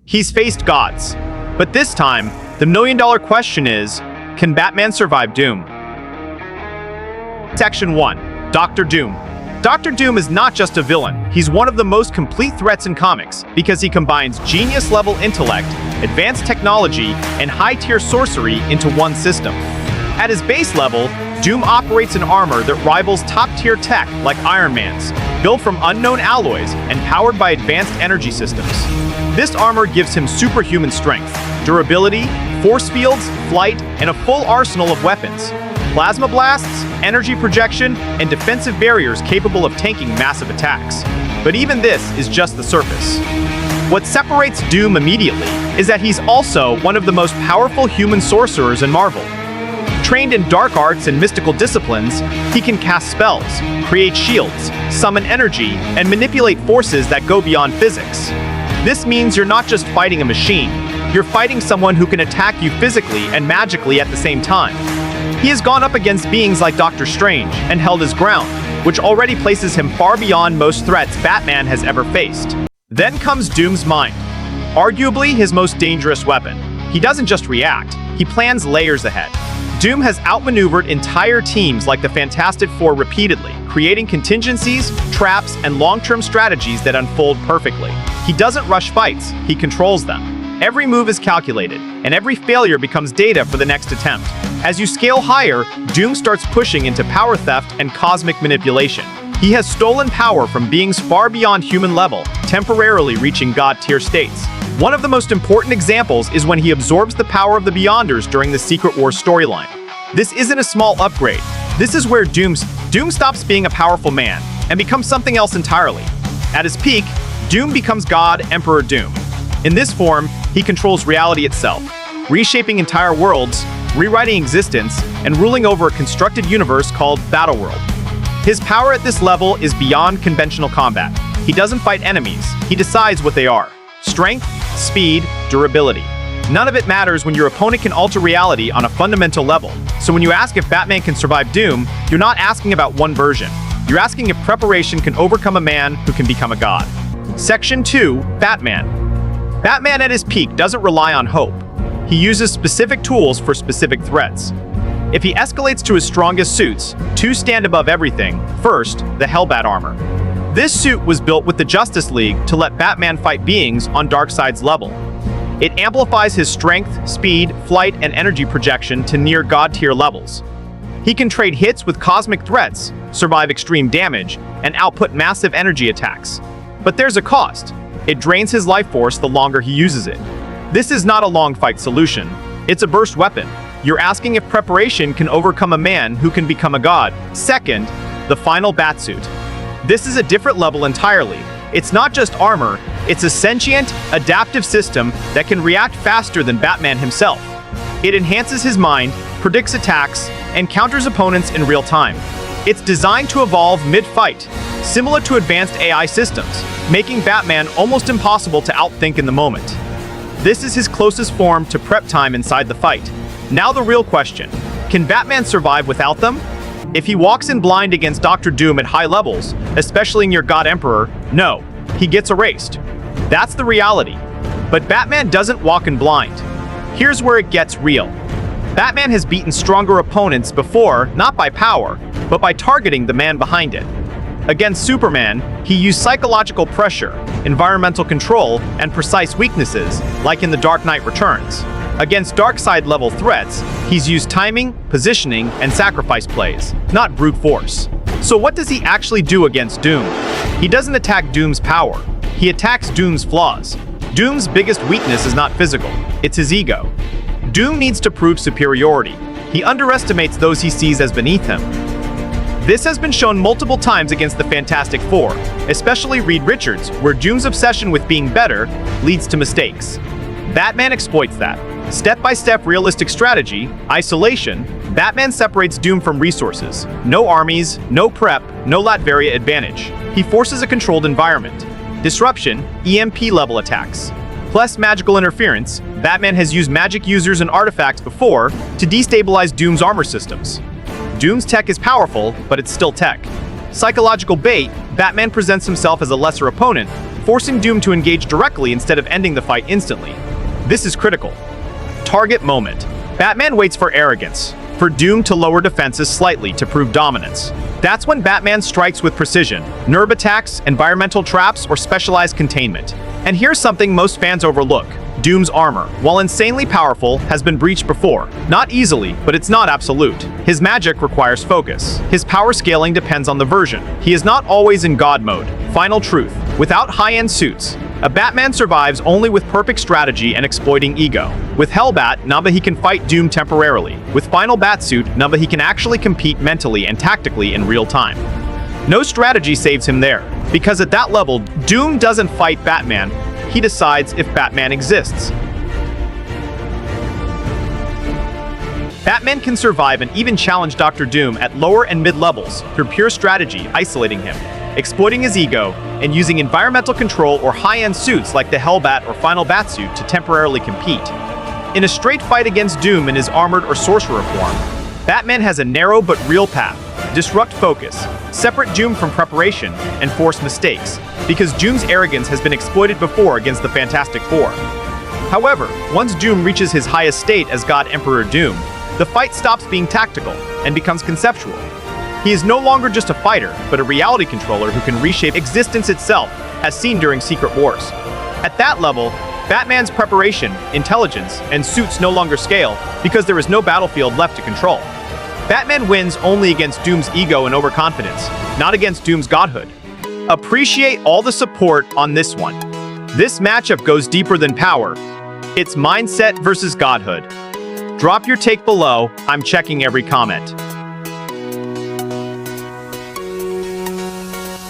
He's faced gods. But this time, the million-dollar question is, can Batman survive Doom? Section 1. Dr. Doom. Dr. Doom is not just a villain, he's one of the most complete threats in comics because he combines genius-level intellect, advanced technology, and high-tier sorcery into one system. At his base level, Doom operates an armor that rivals top-tier tech like Iron Man's, built from unknown alloys and powered by advanced energy systems. This armor gives him superhuman strength, durability, force fields, flight, and a full arsenal of weapons. Plasma blasts, energy projection, and defensive barriers capable of tanking massive attacks. But even this is just the surface. What separates Doom immediately is that he's also one of the most powerful human sorcerers in Marvel. Trained in dark arts and mystical disciplines, he can cast spells, create shields, summon energy, and manipulate forces that go beyond physics. This means you're not just fighting a machine, you're fighting someone who can attack you physically and magically at the same time. He has gone up against beings like Doctor Strange and held his ground, which already places him far beyond most threats Batman has ever faced. Then comes Doom's mind, arguably his most dangerous weapon. He doesn't just react, he plans layers ahead. Doom has outmaneuvered entire teams like the Fantastic Four repeatedly, creating contingencies, traps, and long-term strategies that unfold perfectly. He doesn't rush fights, he controls them. Every move is calculated, and every failure becomes data for the next attempt. As you scale higher, Doom starts pushing into power theft and cosmic manipulation. He has stolen power from beings far beyond human level, temporarily reaching god-tier states. One of the most important examples is when he absorbs the power of the Beyonders during the Secret Wars storyline. This isn't a small upgrade. This is where Doom stops being a powerful man and becomes something else entirely. At his peak, Doom becomes God Emperor Doom. In this form, he controls reality itself, reshaping entire worlds, rewriting existence, and ruling over a constructed universe called Battleworld. His power at this level is beyond conventional combat. He doesn't fight enemies, he decides what they are. Strength, speed, durability. None of it matters when your opponent can alter reality on a fundamental level. So when you ask if Batman can survive Doom, you're not asking about one version. You're asking if preparation can overcome a man who can become a god. Section 2. Batman. Batman at his peak doesn't rely on hope. He uses specific tools for specific threats. If he escalates to his strongest suits, two stand above everything. First, the Hellbat armor. This suit was built with the Justice League to let Batman fight beings on Darkseid's level. It amplifies his strength, speed, flight, and energy projection to near god-tier levels. He can trade hits with cosmic threats, survive extreme damage, and output massive energy attacks. But there's a cost. It drains his life force the longer he uses it. This is not a long fight solution. It's a burst weapon. You're asking if preparation can overcome a man who can become a god. Second, the final Batsuit. This is a different level entirely. It's not just armor, it's a sentient, adaptive system that can react faster than Batman himself. It enhances his mind, predicts attacks, and counters opponents in real time. It's designed to evolve mid-fight, similar to advanced AI systems, making Batman almost impossible to outthink in the moment. This is his closest form to prep time inside the fight. Now the real question, can Batman survive without them? If he walks in blind against Dr. Doom at high levels, especially near God Emperor, no, he gets erased. That's the reality. But Batman doesn't walk in blind. Here's where it gets real. Batman has beaten stronger opponents before, not by power, but by targeting the man behind it. Against Superman, he used psychological pressure, environmental control, and precise weaknesses, like in The Dark Knight Returns. Against Darkseid-level threats, he's used timing, positioning, and sacrifice plays, not brute force. So what does he actually do against Doom? He doesn't attack Doom's power. He attacks Doom's flaws. Doom's biggest weakness is not physical, it's his ego. Doom needs to prove superiority. He underestimates those he sees as beneath him. This has been shown multiple times against the Fantastic Four, especially Reed Richards, where Doom's obsession with being better leads to mistakes. Batman exploits that. Step-by-step realistic strategy, isolation, Batman separates Doom from resources. No armies, no prep, no Latveria advantage. He forces a controlled environment. Disruption, EMP-level attacks. Plus magical interference, Batman has used magic users and artifacts before to destabilize Doom's armor systems. Doom's tech is powerful, but it's still tech. Psychological bait, Batman presents himself as a lesser opponent, forcing Doom to engage directly instead of ending the fight instantly. This is critical. Target moment. Batman waits for arrogance, for Doom to lower defenses slightly to prove dominance. That's when Batman strikes with precision, nerve attacks, environmental traps, or specialized containment. And here's something most fans overlook. Doom's armor, while insanely powerful, has been breached before. Not easily, but it's not absolute. His magic requires focus. His power scaling depends on the version. He is not always in God mode. Final truth. Without high-end suits, a Batman survives only with perfect strategy and exploiting ego. With Hellbat, he can fight Doom temporarily. With Final Batsuit, he can actually compete mentally and tactically in real time. No strategy saves him there, because at that level, Doom doesn't fight Batman, he decides if Batman exists. Batman can survive and even challenge Dr. Doom at lower and mid-levels through pure strategy, isolating him, exploiting his ego, and using environmental control or high-end suits like the Hellbat or Final Batsuit to temporarily compete. In a straight fight against Doom in his armored or sorcerer form, Batman has a narrow but real path. Disrupt focus, separate Doom from preparation, and force mistakes, because Doom's arrogance has been exploited before against the Fantastic Four. However, once Doom reaches his highest state as God Emperor Doom, the fight stops being tactical and becomes conceptual. He is no longer just a fighter, but a reality controller who can reshape existence itself, as seen during Secret Wars. At that level, Batman's preparation, intelligence, and suits no longer scale because there is no battlefield left to control. Batman wins only against Doom's ego and overconfidence, not against Doom's godhood. Appreciate all the support on this one. This matchup goes deeper than power. It's mindset versus godhood. Drop your take below. I'm checking every comment.